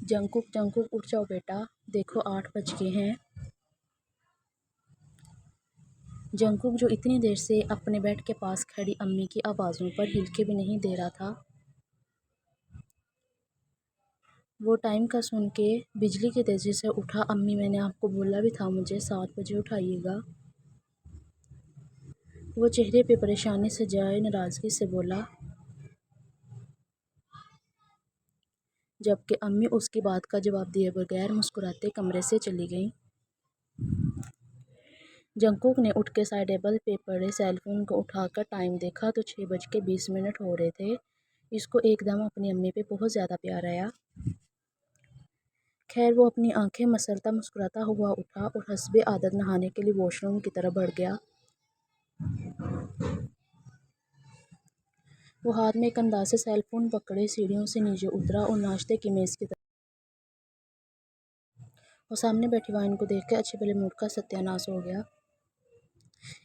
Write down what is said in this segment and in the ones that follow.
Jungkook Jungkook उठ जाओ बेटा, देखो 8 बज गए हैं। जंकुक जो इतनी देर से अपने बेड के पास खड़ी अम्मी की आवाज़ों पर हिलके भी नहीं दे रहा था, वो टाइम का सुन के बिजली की तेज़ी से उठा। अम्मी, मैंने आपको बोला भी था मुझे 7 बजे उठाइएगा। वो चेहरे पे परेशानी से जाए नाराज़गी से बोला, जबकि अम्मी उसकी बात का जवाब दिए बगैर मुस्कुराते कमरे से चली गईं। जंकुक ने उठ के साइड टेबल पे पड़े सेलफोन को उठाकर टाइम देखा तो 6:20 हो रहे थे। इसको एकदम अपनी अम्मी पे बहुत ज़्यादा प्यार आया। खैर, वो अपनी आंखें मसलता मुस्कुराता हुआ उठा और हस्बे आदत नहाने के लिए वॉशरूम की तरफ बढ़ गया। वो हाथ में एक अंदाज से सेलफोन पकड़े सीढ़ियों से नीचे उतरा और नाश्ते की मेज़ की तरफ। वो सामने बैठी वाइन को देखकर अच्छे भले मूड का सत्यानाश हो गया।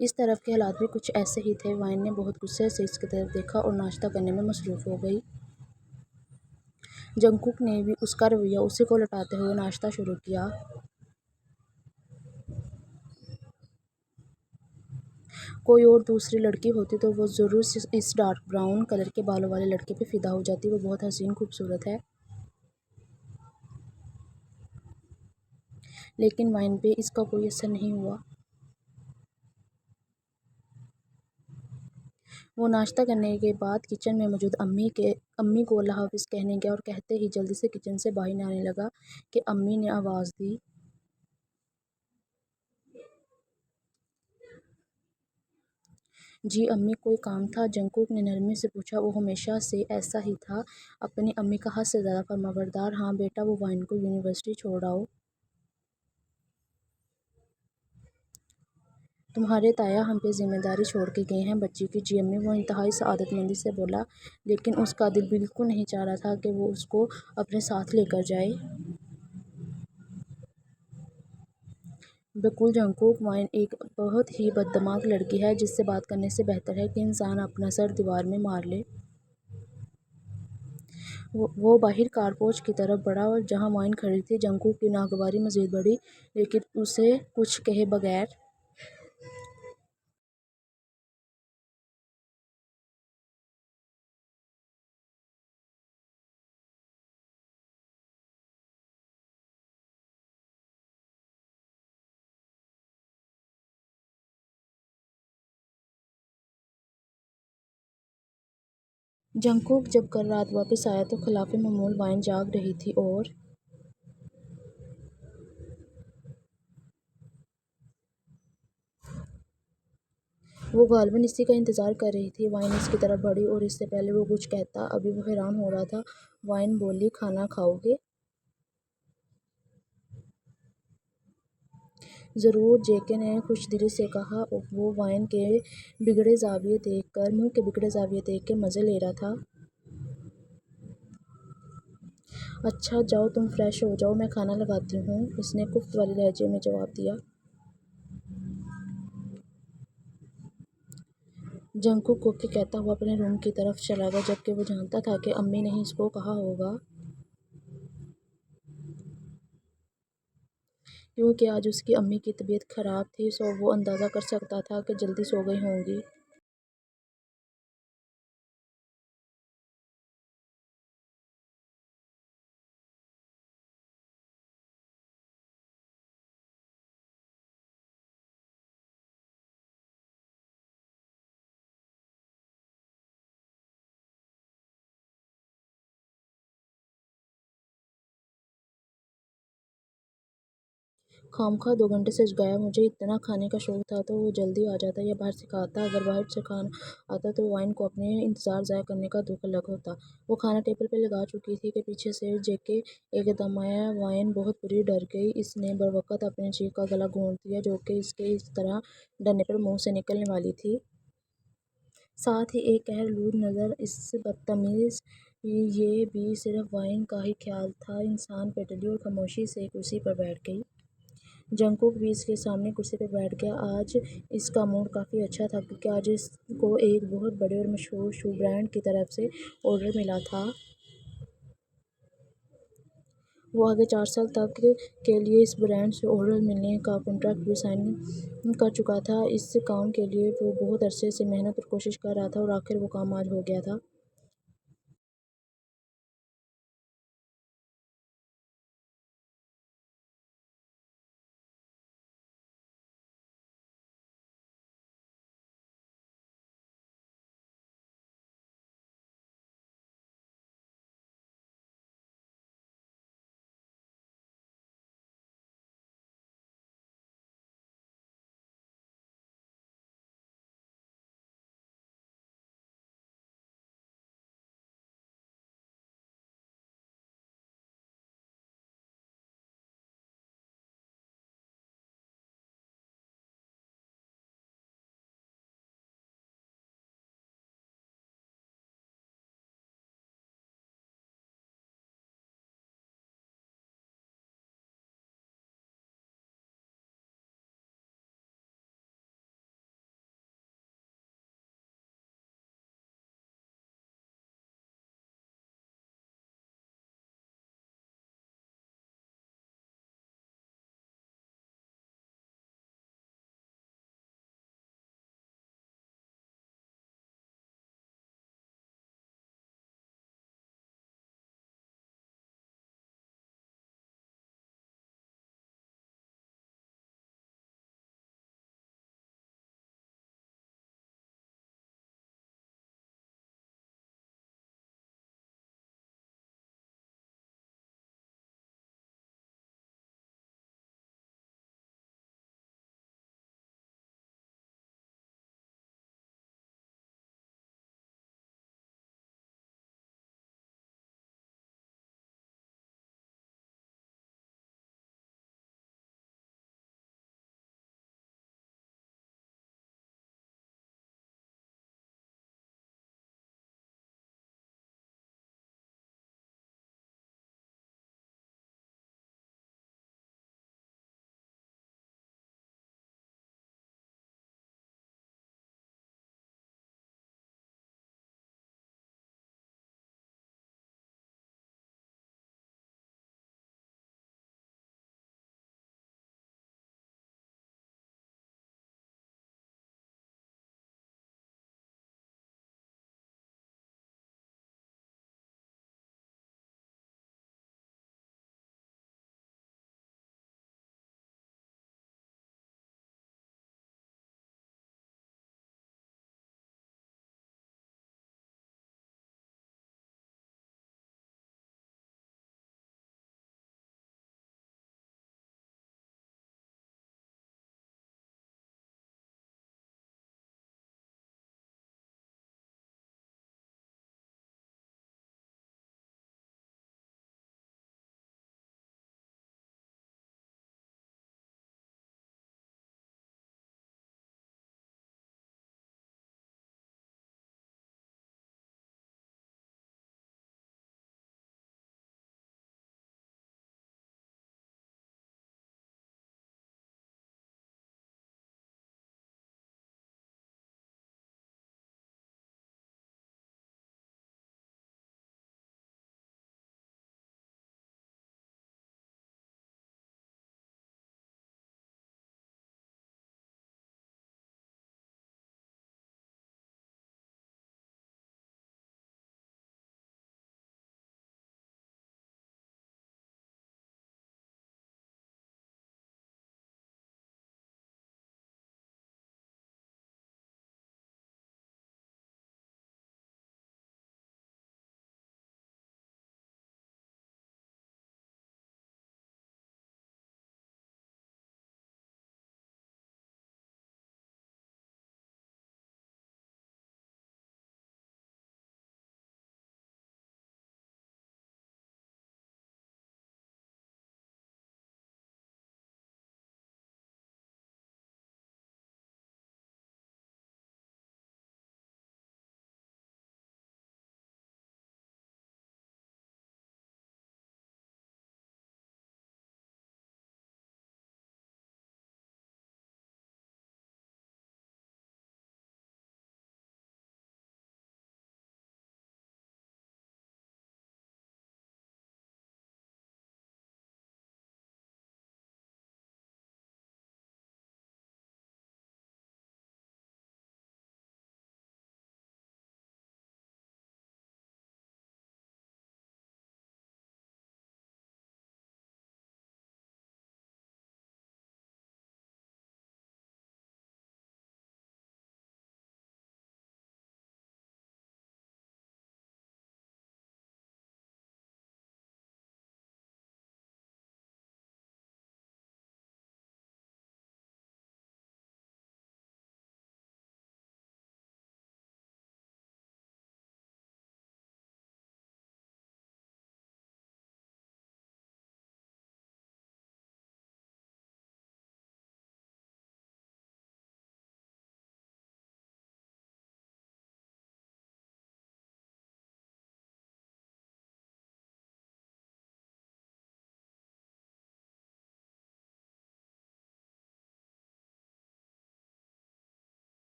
इस तरफ के हालात भी कुछ ऐसे ही थे। वाइन ने बहुत गुस्से से इसकी तरफ देखा और नाश्ता करने में मसरूफ़ हो गई। जंकुक ने भी उसका रवैया उसी को लौटाते हुए नाश्ता शुरू किया। कोई और दूसरी लड़की होती तो वो ज़रूर इस डार्क ब्राउन कलर के बालों वाले लड़के पे फ़िदा हो जाती। वो बहुत हसीन खूबसूरत है। लेकिन वाइन पे इसका कोई असर नहीं हुआ। वो नाश्ता करने के बाद किचन में मौजूद अम्मी को अल्लाह हाफ़िज़ कहने गया और कहते ही जल्दी से किचन से बाहर आने लगा कि अम्मी ने आवाज़ दी, जी अम्मी, कोई काम था? जंकुक ने नरमी से पूछा। वो हमेशा से ऐसा ही था, अपनी अम्मी का हद से ज़्यादा फर्माबरदार। हाँ बेटा, वो वाइन को यूनिवर्सिटी छोड़ आओ। तुम्हारे ताया हम पे जिम्मेदारी छोड़ के गए हैं बच्ची की। जी अम्मी, वो इंतहाई सआदतमंदी से बोला, लेकिन उसका दिल बिल्कुल नहीं चाह रहा था कि वो उसको अपने साथ लेकर जाए। बिल्कुल जंकुक, वाइन एक बहुत ही बददिमाग लड़की है जिससे बात करने से बेहतर है कि इंसान अपना सर दीवार में मार ले। वो बाहर कारपोच की तरफ बढ़ा और जहाँ वाइन खड़ी थी। जंकुक की नागवारी मज़ीद बढ़ी, लेकिन उसे कुछ कहे बगैर जंकुक जब कल रात वापस आया तो खिलाफ मामूल वाइन जाग रही थी और वो गालिबन इसी का इंतज़ार कर रही थी। वाइन इसकी तरफ बढ़ी और इससे पहले वो कुछ कहता, अभी वो हैरान हो रहा था। वाइन बोली, खाना खाओगे? ज़रूर, जेके ने खुशदिली से कहा। वो वाइन के बिगड़े ज़ाविये देखकर मुंह के बिगड़े ज़ाविये देख के मज़े ले रहा था। अच्छा जाओ, तुम फ्रेश हो जाओ, मैं खाना लगाती हूँ, उसने कुफ्त वाले लहजे में जवाब दिया। जंकुक को के कहता हुआ अपने रूम की तरफ चला गया, जबकि वो जानता था कि अम्मी ने ही इसको कहा होगा, क्योंकि आज उसकी अम्मी की तबीयत ख़राब थी। सो वो अंदाज़ा कर सकता था कि जल्दी सो गई होंगी। खामखा 2 घंटे से जगाया। मुझे इतना खाने का शौक था तो वो जल्दी आ जाता या बाहर से खाता। अगर बाहर से खाना आता तो वाइन को अपने इंतज़ार ज़ाया करने का दुख अलग होता। वो खाना टेबल पे लगा चुकी थी कि पीछे से जेके एकदम आया। वाइन बहुत बुरी डर गई। इसने बरवक़्त अपने जी का गला घोंट दिया जो कि इसके इस तरह डरने पर मुंह से निकलने वाली थी। साथ ही एक कहरलूद नज़र इस बदतमीज़ ये भी सिर्फ वाइन का ही ख्याल था। इंसान पे टली और खामोशी से कुर्सी पर बैठ गई। जंकुक भी इसके सामने कुर्सी पर बैठ गया। आज इसका मूड काफ़ी अच्छा था क्योंकि आज इसको एक बहुत बड़े और मशहूर शू ब्रांड की तरफ से ऑर्डर मिला था। وہ آگے 4 سال تک کے لیے اس برانڈ سے آرڈر ملنے کا کنٹریکٹ بھی سائن کر چکا تھا۔ اس کام کے لیے وہ بہت عرصے سے محنت اور کوشش کر رہا تھا اور آخر وہ کام آج ہو گیا تھا۔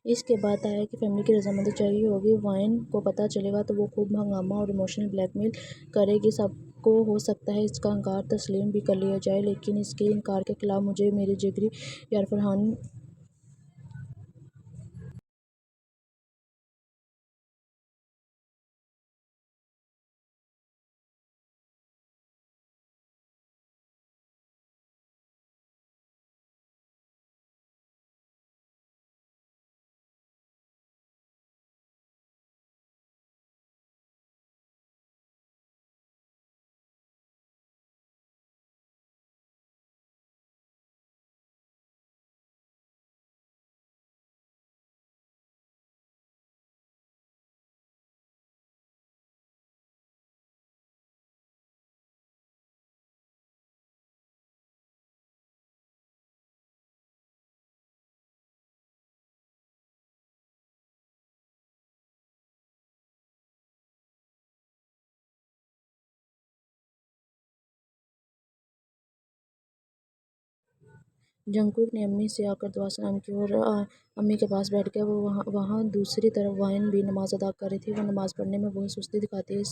اس کے بعد آیا کہ فیملی کی رضامندی چاہیے ہوگی۔ وائن کو پتہ چلے گا تو وہ خوب ہنگامہ اور ایموشنل بلیک میل کرے گی۔ سب کو ہو سکتا ہے اس کا انکار تسلیم بھی کر لیا جائے، لیکن اس کے انکار کے خلاف مجھے میرے جگری یار فرحان جنگکوک نے امی سے آ کر دعا سلام کی اور امی کے پاس بیٹھ گیا۔ وہ وہاں دوسری طرف وائن بھی نماز ادا کر رہی تھی۔ وہ نماز پڑھنے میں بہت سستی دکھاتی ہے۔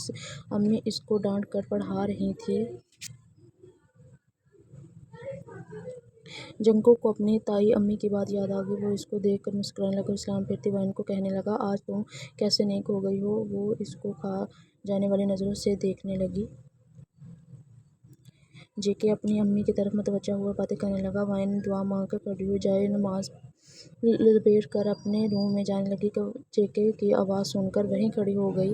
امی اس کو ڈانٹ کر پڑھا رہی تھیں۔ جنگکوک کو اپنی تائی امی کی بات یاد آ گئی۔ وہ اس کو دیکھ کر مسکرانے لگا اور سلام پھیرتی وائن کو کہنے لگا، آج تم کیسے نیک ہو گئی ہو۔ وہ اس کو کھا جانے والی نظروں سے دیکھنے لگی۔ جے کے اپنی امی کی طرف متوجہ ہوا اور باتیں کرنے لگا۔ وائن دعا مانگ کر کھڑی ہوئی جائے نماز لپیٹ کر اپنے روم میں جانے لگی کہ جے کے کی آواز سن کر وہیں کھڑی ہو گئی۔